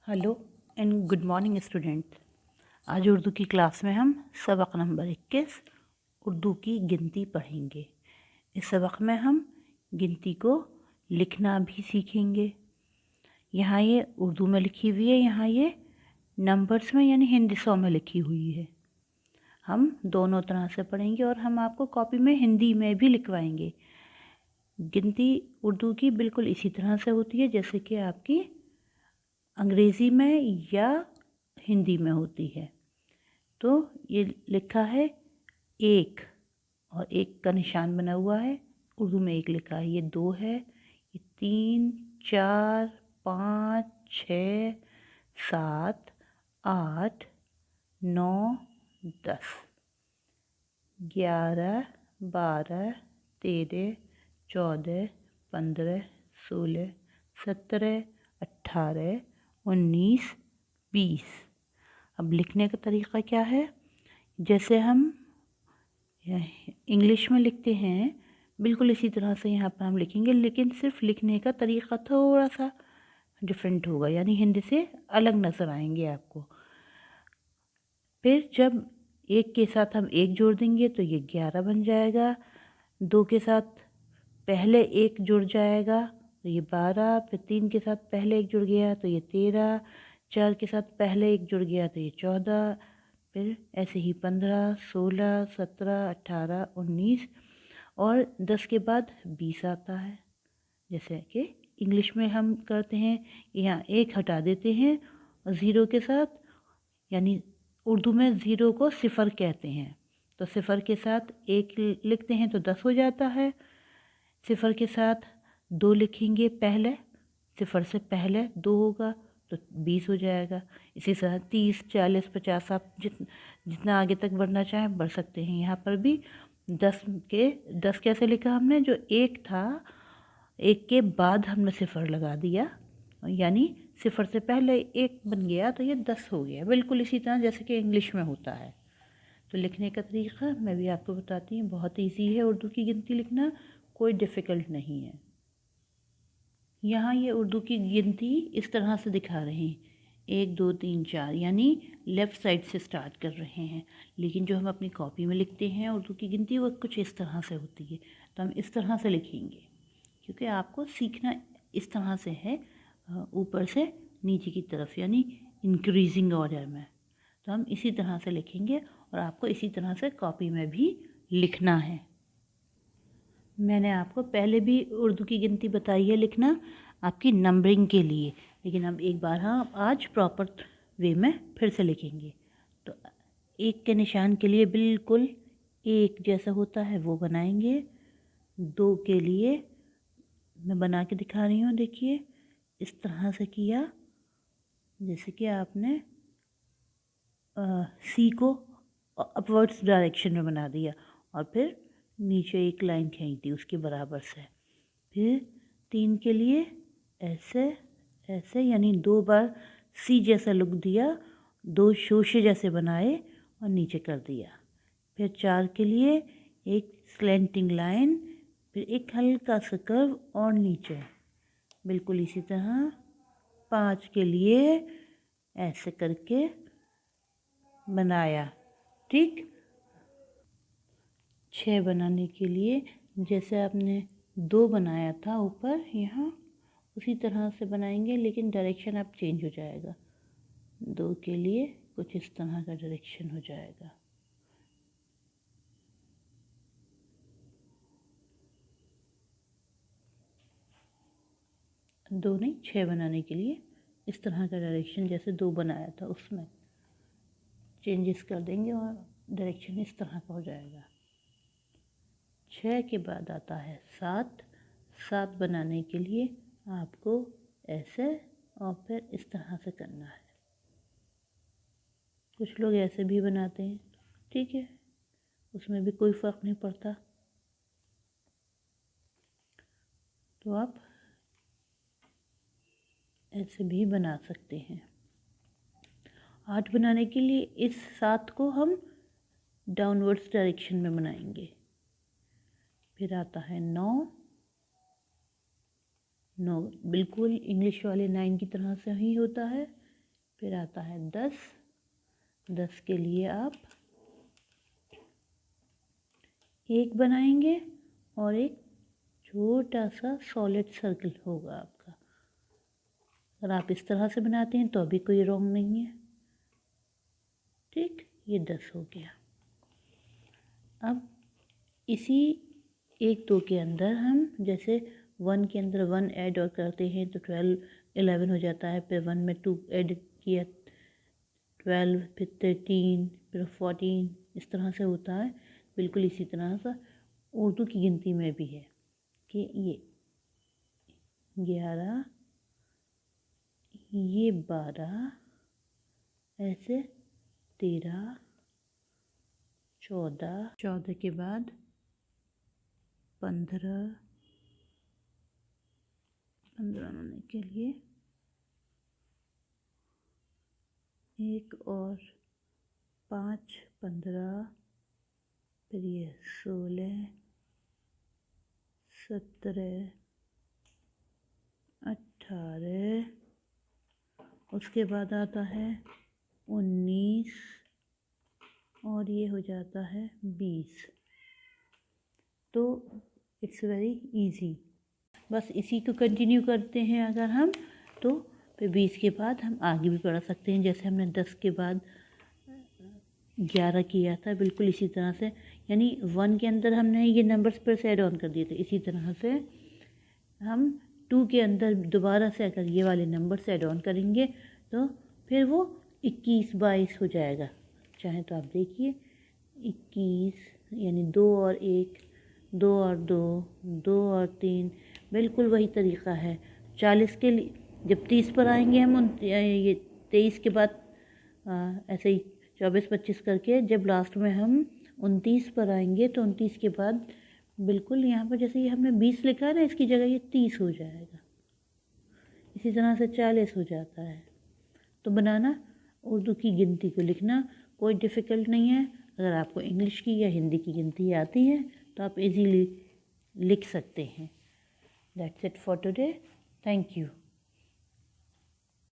Hello and good morning student. आज उर्दू की class में हम सबक नंबर 21 उर्दू की गिनती पढ़ेंगे। इस सबक में हम गिनती को लिखना भी सीखेंगे। यहाँ ये उर्दू में लिखी हुई है, यहाँ ये नंबर्स में यानी हिंदिसों में लिखी हुई है। हम दोनों तरह से पढ़ेंगे और हम आपको कॉपी में हिंदी में भी लिखवाएंगे। गिनती उर्दू की बिल्कुल इसी तरह से होती है जैसे कि आपकी अंग्रेज़ी में या हिंदी में होती है। तो ये लिखा है एक और एक का निशान बना हुआ है, उर्दू में एक लिखा है। ये 2 है, ये 3, 4, 5, 6, 7, 8, 9, 10, 11, 12, 13, 14, 15, 16, 17, 18, 19, 20। अब लिखने का तरीक़ा क्या है? जैसे हम इंग्लिश में लिखते हैं बिल्कुल इसी तरह से यहाँ पर हम लिखेंगे, लेकिन सिर्फ लिखने का तरीक़ा थोड़ा सा डिफरेंट होगा, यानी हिंदी से अलग नज़र आएंगे आपको। फिर जब एक के साथ हम एक जोड़ देंगे तो ये 11 बन जाएगा। 2 के साथ पहले एक जुड़ जाएगा तो ये 12। फिर 3 के साथ पहले एक जुड़ गया तो ये 13। 4 के साथ पहले एक जुड़ गया तो ये 14। फिर ऐसे ही 15, 16, 17, 18, 19 और 10 के बाद 20 आता है। जैसे कि इंग्लिश में हम करते हैं, यहाँ एक हटा देते हैं और ज़ीरो के साथ, यानी उर्दू में ज़ीरो को सिफ़र कहते हैं, तो सिफ़र के साथ एक लिखते हैं तो 10 हो जाता है। सिफ़र के साथ 2 लिखेंगे पहले, सिफ़र से पहले 2 होगा तो 20 हो जाएगा। इसी तरह 30, 40, 50 आप जितना आगे तक बढ़ना चाहें बढ़ सकते हैं। यहाँ पर भी 10 कैसे लिखा हमने? जो एक था, एक के बाद हमने सिफ़र लगा दिया, यानी सिफ़र से पहले एक बन गया तो ये 10 हो गया। बिल्कुल इसी तरह जैसे कि इंग्लिश में होता है। तो लिखने का तरीक़ा मैं भी आपको बताती हूँ, बहुत ईजी है उर्दू की गिनती लिखना, कोई डिफ़िकल्ट नहीं है। यहाँ ये उर्दू की गिनती इस तरह से दिखा रहे हैं, 1, 2, 3, 4, यानी लेफ़्ट साइड से स्टार्ट कर रहे हैं। लेकिन जो हम अपनी कॉपी में लिखते हैं उर्दू की गिनती वो कुछ इस तरह से होती है, तो हम इस तरह से लिखेंगे क्योंकि आपको सीखना इस तरह से है, ऊपर से नीचे की तरफ, यानी इंक्रीजिंग ऑर्डर में। तो हम इसी तरह से लिखेंगे और आपको इसी तरह से कॉपी में भी लिखना है। मैंने आपको पहले भी उर्दू की गिनती बताई है लिखना आपकी नंबरिंग के लिए, लेकिन अब एक बार हम आज प्रॉपर वे में फिर से लिखेंगे। तो एक के निशान के लिए बिल्कुल एक जैसा होता है वो बनाएंगे। 2 के लिए मैं बना के दिखा रही हूँ, देखिए इस तरह से किया जैसे कि आपने सी को अपवर्ड्स डायरेक्शन में बना दिया और फिर नीचे एक लाइन खींच दी उसके बराबर से। फिर 3 के लिए ऐसे ऐसे, यानी 2 बार सी जैसा लुक दिया, 2 शोशे जैसे बनाए और नीचे कर दिया। फिर 4 के लिए एक स्लैंटिंग लाइन, फिर एक हल्का सा कर्व और नीचे बिल्कुल इसी तरह। 5 के लिए ऐसे करके बनाया, ठीक। 6 बनाने के लिए जैसे आपने 2 बनाया था ऊपर, यहाँ उसी तरह से बनाएंगे, लेकिन डायरेक्शन अब चेंज हो जाएगा। 2 के लिए कुछ इस तरह का डायरेक्शन हो जाएगा। दो नहीं, 6 बनाने के लिए इस तरह का डायरेक्शन जैसे 2 बनाया था उसमें चेंजेस कर देंगे और डायरेक्शन इस तरह का हो जाएगा। 6 के बाद आता है 7। 7 बनाने के लिए आपको ऐसे और फिर इस तरह से करना है। कुछ लोग ऐसे भी बनाते हैं, ठीक है, उसमें भी कोई फ़र्क नहीं पड़ता। तो आप ऐसे भी बना सकते हैं। 8 बनाने के लिए इस 7 को हम डाउनवर्ड्स डायरेक्शन में बनाएंगे। फिर आता है 9। 9 बिल्कुल इंग्लिश वाले 9 की तरह से ही होता है, फिर आता है 10। 10 के लिए आप एक बनाएंगे और एक छोटा सा सॉलिड सर्कल होगा आपका। अगर आप इस तरह से बनाते हैं तो अभी कोई रॉन्ग नहीं है। ठीक, ये 10 हो गया। अब इसी 1 2 के अंदर हम जैसे 1 के अंदर 1 ऐड और करते हैं तो 12 11 हो जाता है। फिर 1 में 2 ऐड किया 12, फिर 13, फिर 14, इस तरह से होता है। बिल्कुल इसी तरह से उर्दू की गिनती में भी है कि ये 11, ये 12, ऐसे 13, 14, 14 के बाद 15 होने के लिए एक और 5, 15, फिर ये 16, 17, 18, उसके बाद आता है 19 और ये हो जाता है 20। तो इट्स वेरी इजी। बस इसी को कंटिन्यू करते हैं अगर हम, तो फिर 20 के बाद हम आगे भी बढ़ा सकते हैं। जैसे हमने 10 के बाद 11 किया था, बिल्कुल इसी तरह से, यानी 1 के अंदर हमने ये नंबर्स पर से ऐड ऑन कर दिए थे। इसी तरह से हम 2 के अंदर दोबारा से अगर ये वाले नंबर से ऐड ऑन करेंगे तो फिर वो 21 22 हो जाएगा। चाहे तो आप देखिए 21, यानी 2 और 1, 2 और 2, 2 और 3, बिल्कुल वही तरीक़ा है। 40 के लिए जब 30 पर आएंगे हम ये 23 के बाद ऐसे ही 24 25 करके जब लास्ट में हम 29 पर आएंगे तो 29 के बाद बिल्कुल यहाँ पर जैसे ये हमने 20 लिखा है ना, इसकी जगह ये 30 हो जाएगा। इसी तरह से 40 हो जाता है। तो बनाना उर्दू की गिनती को लिखना कोई डिफ़िकल्ट नहीं है। अगर आपको इंग्लिश की या हिंदी की गिनती आती है तो आप इजीली लिख सकते हैं। That's it for today. Thank you.